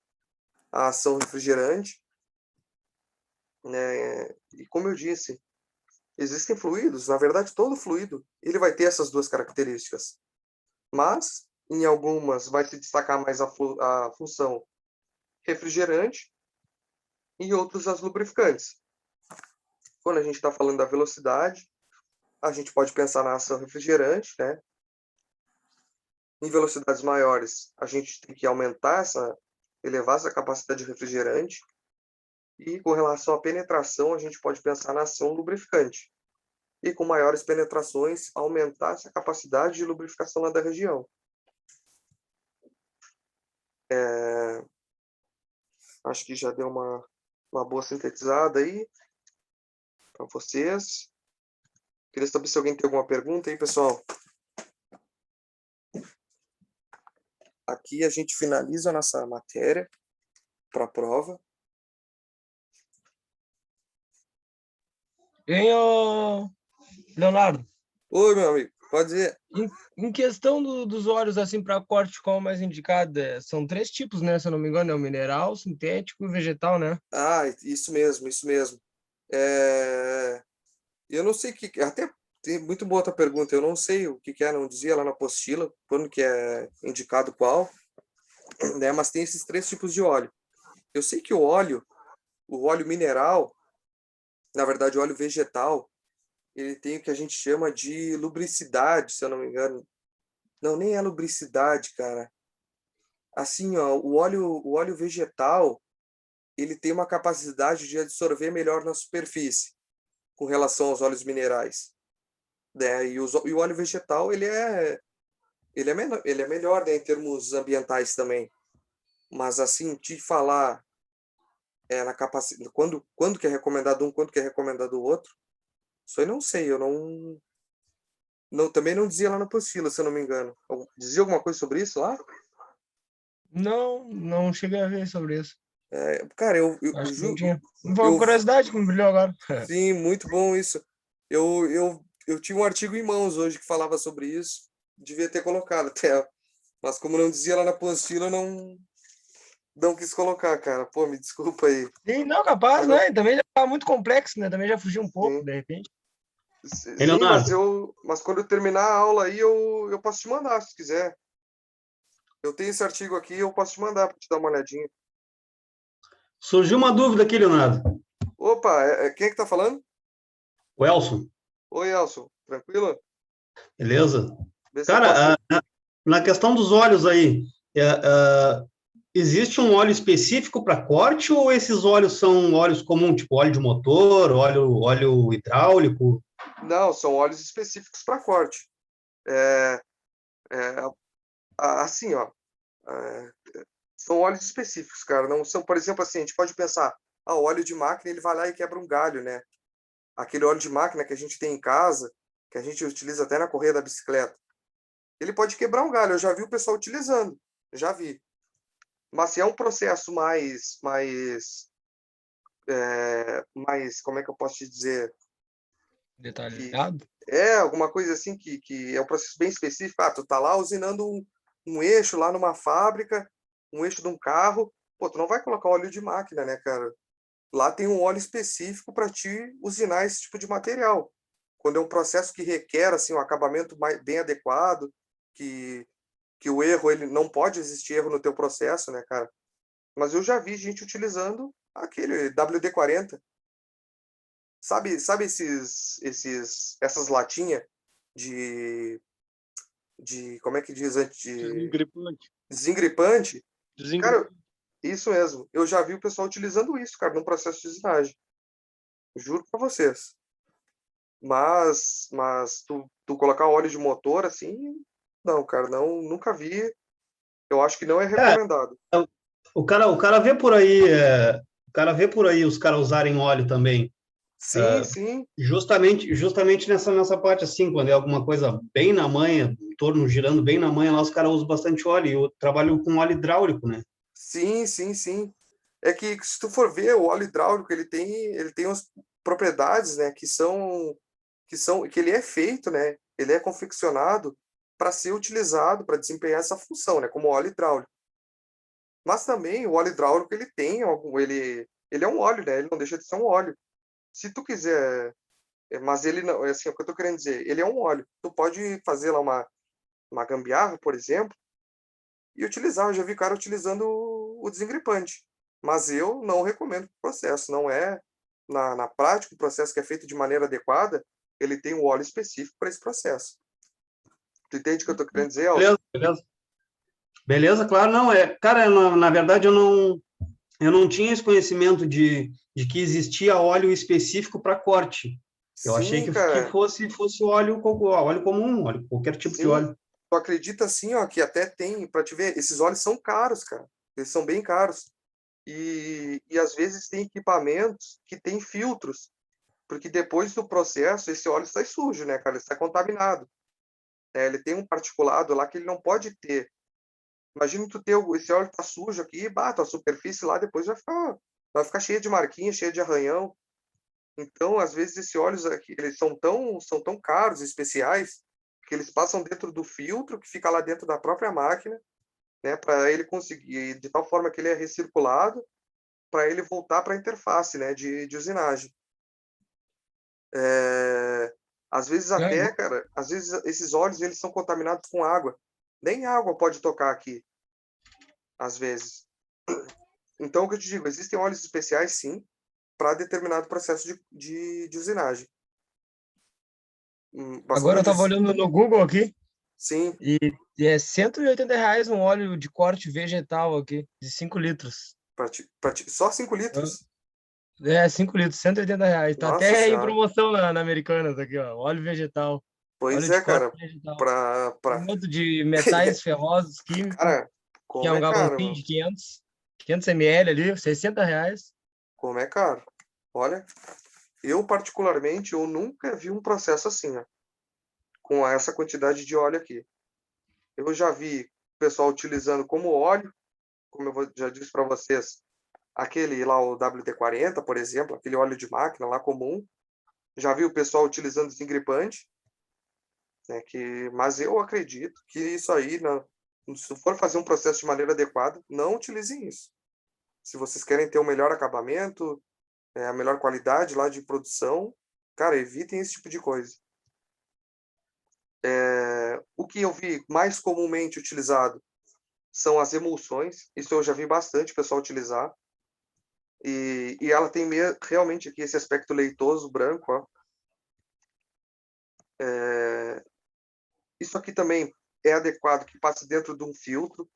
ação refrigerante, né? E como eu disse, existem fluidos, na verdade, todo fluido ele vai ter essas duas características, mas em algumas vai se destacar mais a função refrigerante e em outros as lubrificantes. Quando a gente está falando da velocidade, a gente pode pensar na ação refrigerante, né? Em velocidades maiores, a gente tem que elevar essa capacidade refrigerante. E com relação à penetração, a gente pode pensar na ação lubrificante. E com maiores penetrações, aumentar essa capacidade de lubrificação lá da região. Acho que já deu uma boa sintetizada aí para vocês. Queria saber se alguém tem alguma pergunta aí, pessoal. Aqui a gente finaliza a nossa matéria para a prova. Hein, ô, Leonardo? Oi, meu amigo. Pode dizer. Em questão dos óleos assim para corte, qual é o mais indicado? São 3 tipos, né? Se eu não me engano, é o mineral, sintético e vegetal, né? Ah, isso mesmo, isso mesmo. Eu não sei que até tem muito boa tua pergunta. Eu não sei o que é, não dizia lá na apostila quando que é indicado qual, né? Mas tem esses 3 tipos de óleo. Eu sei que o óleo mineral, na verdade, o óleo vegetal, ele tem o que a gente chama de lubricidade, se eu não me engano. Não, nem é lubricidade, cara. Assim, ó, o óleo vegetal, ele tem uma capacidade de absorver melhor na superfície com relação aos óleos minerais, né? E o óleo vegetal, ele é melhor, né, em termos ambientais também. Mas assim, te falar na capacidade, quando que é recomendado um, quando que é recomendado o outro, isso aí não sei, eu também não dizia lá na apostila, se eu não me engano. Dizia alguma coisa sobre isso lá? Não cheguei a ver sobre isso. Cara, Acho que não tinha. Foi uma curiosidade que me brilhou agora. Sim, muito bom isso. Eu tinha um artigo em mãos hoje que falava sobre isso. Devia ter colocado até. Mas como não dizia lá na apostila, eu não quis colocar, cara. Pô, me desculpa aí. Sim, não, capaz, Agora, né? Também já tá muito complexo, né? Também já fugiu um pouco, sim. de repente. Hein, Sim, Leonardo? mas quando eu terminar a aula aí, eu posso te mandar, se quiser. Eu tenho esse artigo aqui, eu posso te mandar para te dar uma olhadinha. Surgiu uma dúvida aqui, Leonardo. Opa, quem é que tá falando? O Elson, Oi, Elson, tranquilo? beleza? Vê se eu posso. Cara, na questão dos óleos aí, é, é, existe um óleo específico para corte ou esses óleos são óleos comuns, tipo óleo de motor, óleo hidráulico? Não, são óleos específicos para corte. É, é, assim, ó, é, são óleos específicos, cara. Não são, por exemplo, assim, a gente pode pensar, o óleo de máquina, ele vai lá e quebra um galho, né? Aquele óleo de máquina que a gente tem em casa, que a gente utiliza até na correia da bicicleta, ele pode quebrar um galho. Eu já vi o pessoal utilizando, já vi. Mas se é um processo mais, como é que eu posso te dizer? Que Detalhado? alguma coisa assim que é um processo bem específico. Tu tá lá usinando um eixo lá numa fábrica, um eixo de um carro. Pô, tu não vai colocar óleo de máquina, né, cara? Lá tem um óleo específico para te usinar esse tipo de material. Quando é um processo que requer assim um acabamento bem adequado, que, que o erro, ele não pode existir erro no teu processo, né, cara? Mas eu já vi gente utilizando aquele WD-40. Sabe essas latinhas de, como é que diz, Desengripante. desengripante? Cara, Desengripante. isso mesmo. Eu já vi o pessoal utilizando isso, cara, no processo de usinagem. Juro pra vocês. Mas tu colocar óleo de motor assim, não, cara, não, nunca vi. Eu acho que não é É, recomendado. o cara vê por aí, o cara vê por aí os caras usarem óleo também. Sim, sim, Justamente nessa parte, assim, quando é alguma coisa bem na manha, o torno girando bem na manha, lá os caras usam bastante óleo. E eu trabalho com óleo hidráulico, né? sim, sim, sim. É que se tu for ver, o óleo hidráulico, ele tem umas propriedades, né, que ele é feito, né, ele é confeccionado para ser utilizado, para desempenhar essa função, né, como óleo hidráulico. Mas também o óleo hidráulico, ele é um óleo, né, ele não deixa de ser um óleo. Se tu quiser, mas ele não, é assim, é o que eu tô querendo dizer, ele é um óleo. Tu pode fazer lá uma gambiarra, por exemplo, e utilizar. Eu já vi cara utilizando o desengripante. Mas eu não recomendo o processo. Não é, na prática, o processo que é feito de maneira adequada, ele tem um óleo específico para esse processo. Tu entende o que eu estou querendo dizer, Elcio? Beleza, beleza. Beleza, claro, não, cara, na verdade eu não tinha esse conhecimento de que existia óleo específico para corte. Eu achei Sim, que cara. fosse óleo comum, qualquer tipo de Sim. óleo. Tu acredita assim, ó, que até tem, para te ver, esses óleos são caros, cara. Eles são bem caros. E às vezes tem equipamentos que têm filtros, porque depois do processo esse óleo sai sujo, né, cara? Ele está contaminado. Ele tem um particulado lá que ele não pode ter. Imagina tu ter esse óleo tá sujo aqui, tua superfície lá depois vai ficar cheia de marquinhas, cheia de arranhão. Então, às vezes, esses óleos aqui, eles são tão caros, especiais, que eles passam dentro do filtro que fica lá dentro da própria máquina, né, para ele conseguir, de tal forma que ele é recirculado, para ele voltar para a interface, né, de usinagem. É, às vezes É, até, cara, às vezes esses óleos eles são contaminados com água. Nem água pode tocar aqui, às vezes. Então, o que eu te digo, existem óleos especiais, sim, para determinado processo de usinagem. Mas como agora eu eu tava disse, olhando no Google aqui sim, e é R$ 180 um óleo de corte vegetal aqui, de 5 litros. só 5 litros? É, 5 litros, R$ 180. Tá Nossa até em Senhora. promoção na Americanas aqui, ó. Óleo vegetal. Pois Óleo de é, corte cara, vegetal. pra... Um outro de metais ferrosos químicos, Cara, que é como é um caro, galãozinho meu. de 500 ml ali, R$ 60. Como é caro. Olha, eu particularmente, eu nunca vi um processo assim, ó, com essa quantidade de óleo aqui. Eu já vi o pessoal utilizando como óleo, como já disse para vocês, aquele lá, o WD-40, por exemplo, aquele óleo de máquina lá comum. Já vi o pessoal utilizando desengripante, né, mas eu acredito que isso aí, se for fazer um processo de maneira adequada, não utilizem isso. Se vocês querem ter o melhor acabamento, a melhor qualidade lá de produção, Cara, evitem esse tipo de coisa. O que eu vi mais comumente utilizado são as emulsões. Isso eu já vi bastante o pessoal utilizar. E ela tem realmente aqui esse aspecto leitoso, branco, ó. Isso aqui também é adequado que passe dentro de um filtro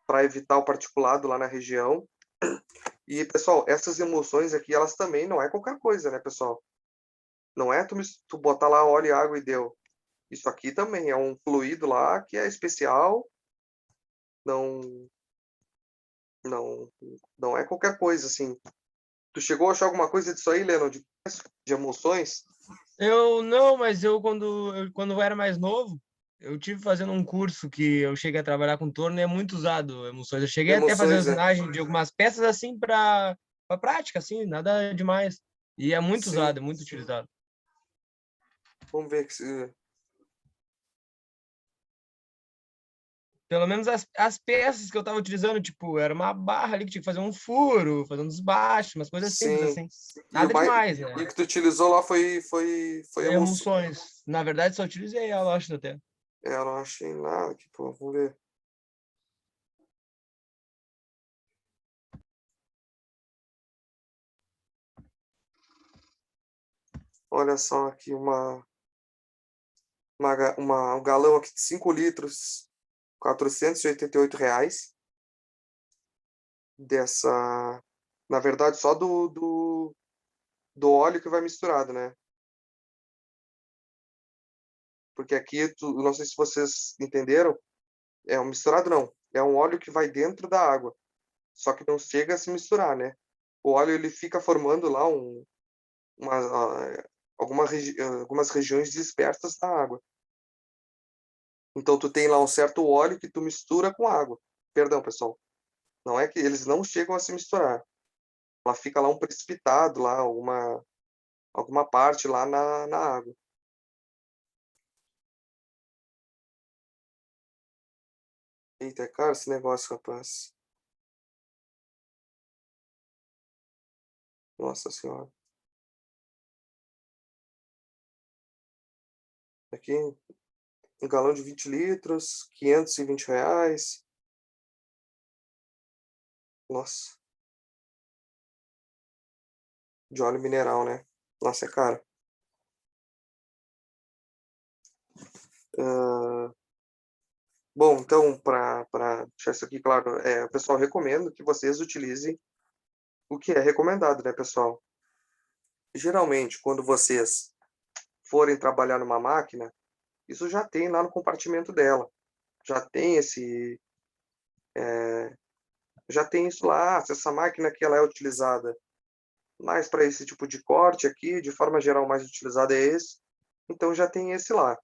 para evitar o particulado lá na região. E, pessoal, essas emulsões aqui, elas também não é qualquer coisa, né, pessoal? Não é tu botar lá óleo e água e deu. Isso aqui também é um fluido lá que é especial. Não, não, não é qualquer coisa, assim. Tu chegou a achar alguma coisa disso aí, Lennon, de emulsões? Eu não, mas quando eu era mais novo, eu tive fazendo um curso que eu cheguei a trabalhar com torno e é muito usado emulsões. Eu cheguei até a fazer Emulsões, né? usinagem de algumas peças assim para prática, assim, nada demais. E é muito Sim. usado, é muito utilizado. Vamos ver se... Pelo menos as peças que eu tava utilizando, tipo, era uma barra ali que tinha que fazer um furo, fazer um desbaixo, umas coisas simples Sim. assim. E o Nada mais... demais, E né? o que tu utilizou lá foi emulsão. Emulsões. Na verdade, só utilizei ela, eu acho, até. Eu não achei nada aqui, pô. Vamos ver. Olha só aqui um galão aqui de 5 litros, R$ 488 dessa, na verdade, só do óleo que vai misturado, né? Porque aqui, não sei se vocês entenderam, é um misturado não, é um óleo que vai dentro da água, só que não chega a se misturar, né? O óleo ele fica formando lá algumas regiões dispersas da água. Então tu tem lá um certo óleo que tu mistura com água. Perdão, pessoal. Não é que eles não chegam a se misturar. Ela fica lá um precipitado lá, alguma parte lá na água. Eita, é caro esse negócio, rapaz. Nossa senhora. Aqui, um galão de 20 litros, R$ 520. Nossa, de óleo mineral, né? Nossa, é caro. Bom, então, para deixar isso aqui claro, o pessoal recomenda que vocês utilizem o que é recomendado, né, pessoal? Geralmente, quando vocês forem trabalhar numa máquina, isso já tem lá no compartimento dela. Já tem já tem isso lá. Se essa máquina aqui ela é utilizada mais para esse tipo de corte aqui, de forma geral, mais utilizado é esse. Então já tem esse lá.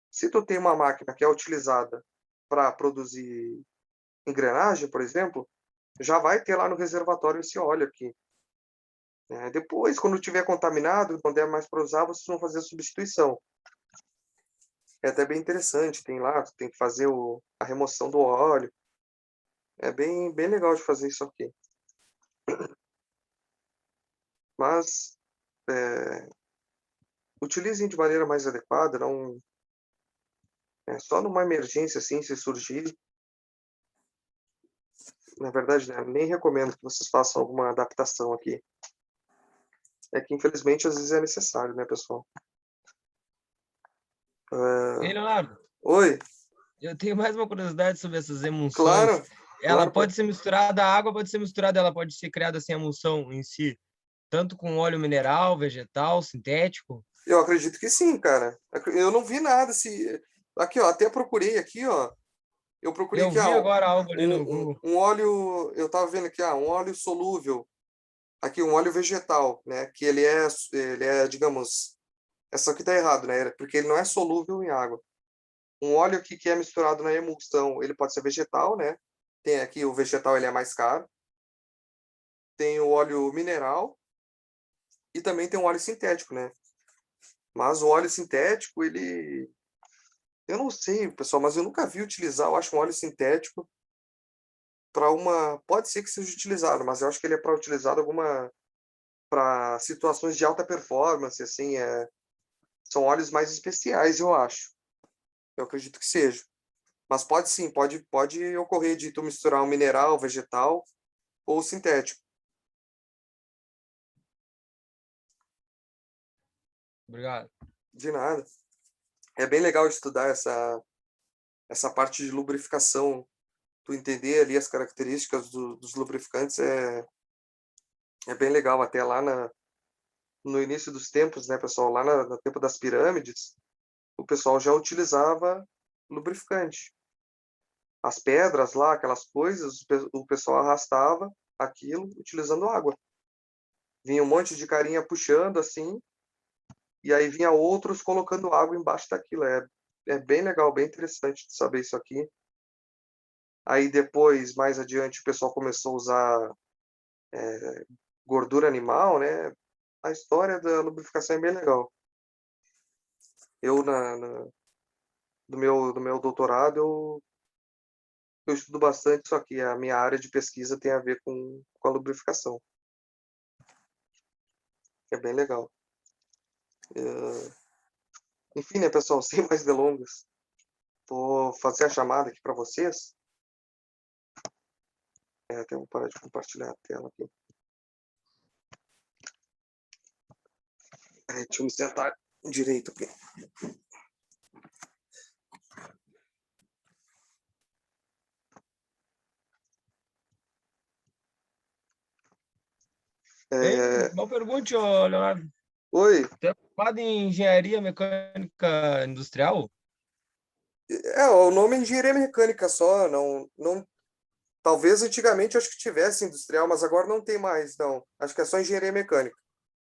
Se tu tem uma máquina que é utilizada para produzir engrenagem, por exemplo, já vai ter lá no reservatório esse óleo aqui. Depois, quando tiver contaminado, não der mais para usar, vocês vão fazer a substituição. É até bem interessante, tem lá, tem que fazer a remoção do óleo. É bem legal de fazer isso aqui. Mas utilizem de maneira mais adequada, não só numa emergência assim, se surgir. Na verdade, né, nem recomendo que vocês façam alguma adaptação aqui. É que infelizmente às vezes é necessário, né, pessoal? Ei, Leonardo, Oi, eu tenho mais uma curiosidade sobre essas emulsões. claro, Ela claro, pode ser misturada, a água pode ser misturada, ela pode ser criada sem emulsão em si, tanto com óleo mineral, vegetal, sintético. eu acredito que sim, cara. Eu não vi nada se aqui, ó, até procurei aqui, ó. Eu procurei Eu aqui, vi agora algo ali no um, um, Google. um óleo, eu tava vendo aqui, um óleo solúvel, aqui um óleo vegetal, né? Que ele é, digamos, essa aqui tá errado, né? Porque ele não é solúvel em água. Um óleo aqui que é misturado na emulsão, ele pode ser vegetal, né? Tem aqui o vegetal, ele é mais caro. Tem o óleo mineral e também tem o óleo sintético, né? Mas o óleo sintético, eu não sei, pessoal, mas eu nunca vi utilizar, eu acho um óleo sintético para pode ser que seja utilizado, mas eu acho que ele é para utilizar para situações de alta performance, assim, são óleos mais especiais, eu acho. Eu acredito que seja. Mas pode sim, pode ocorrer de tu misturar um mineral, vegetal ou sintético. Obrigado. De nada. É bem legal estudar essa parte de lubrificação. Tu entender ali as características dos lubrificantes é bem legal. Até lá no início dos tempos, né, pessoal? Lá no tempo das pirâmides, o pessoal já utilizava lubrificante. As pedras lá, aquelas coisas, o pessoal arrastava aquilo utilizando água. Vinha um monte de carinha puxando assim, e aí vinha outros colocando água embaixo daquilo. É bem legal, bem interessante de saber isso aqui. Aí depois, mais adiante, o pessoal começou a usar gordura animal, né? A história da lubrificação é bem legal. Eu, do meu doutorado, eu estudo bastante isso aqui. A minha área de pesquisa tem a ver com a lubrificação. É bem legal. Enfim, né, pessoal, sem mais delongas, vou fazer a chamada aqui para vocês. Até vou parar de compartilhar a tela aqui. Deixa eu me sentar direito aqui. Uma pergunta, ô, Leonardo. Oi, Você é formado em engenharia mecânica industrial? o nome é engenharia mecânica só, não, talvez antigamente acho que tivesse industrial, mas agora não tem mais, não. Acho que é só engenharia mecânica,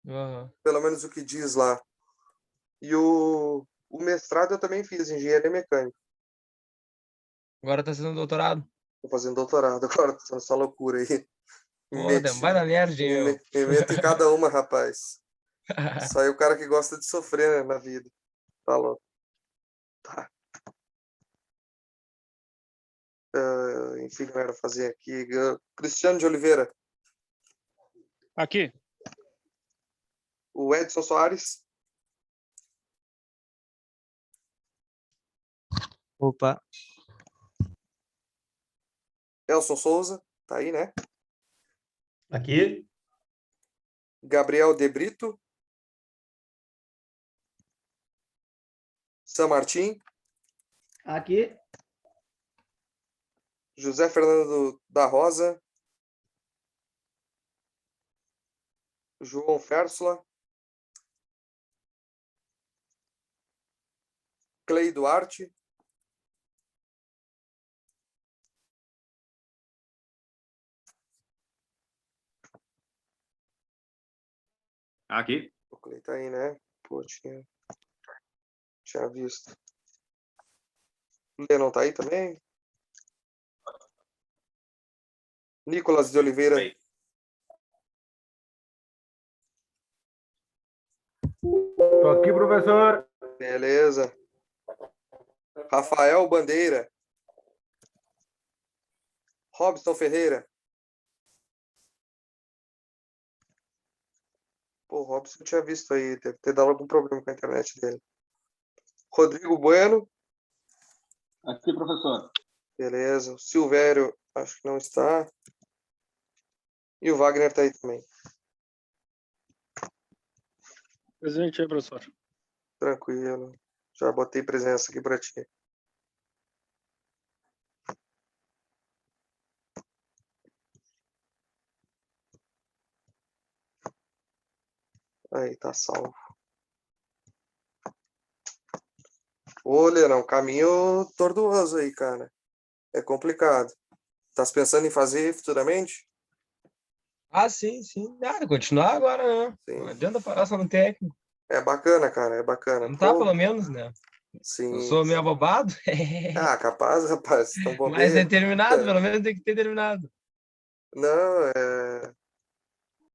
Aham. pelo menos o que diz lá. E o mestrado eu também fiz, engenharia mecânica. Agora tá sendo doutorado? Tô fazendo doutorado agora, tô nessa loucura aí. Me Pô, meti, vai na nerd, hein, meu. me meto em cada uma, rapaz. Só aí o cara que gosta de sofrer, né, na vida. Tá louco. Tá. Enfim, galera, fazer aqui. Cristiano de Oliveira, Aqui. o Edson Soares, Opa, Elson Souza, tá aí, né? Aqui, Gabriel De Brito, San Martin, aqui, José Fernando da Rosa, João Férsula, Clay Duarte, Aqui. o Clay tá aí, né? Pô, tinha visto. O Lennon tá aí também? Nicolas de Oliveira, Aí. Tô aqui, professor. beleza. Rafael Bandeira, Robson Ferreira. Pô, o Robson eu tinha visto aí, deve ter dado algum problema com a internet dele. Rodrigo Bueno, Aqui, professor. beleza. O Silvério, acho que não está. E o Wagner tá aí também. Presente aí, professor. Tranquilo. Já botei presença aqui para ti. Aí, tá salvo. Ô, Leandrão, caminho tortuoso aí, cara. É complicado. Tá pensando em fazer futuramente? Ah, sim, sim. Ah, continuar agora, né? Sim. Não adianta parar só no técnico. É bacana, cara, é bacana. Tentar, Pô, pelo menos, né? Eu sim. sou meio abobado, Ah, capaz, rapaz, tão mas bobeira. determinado, pelo menos tem que ter terminado. Não,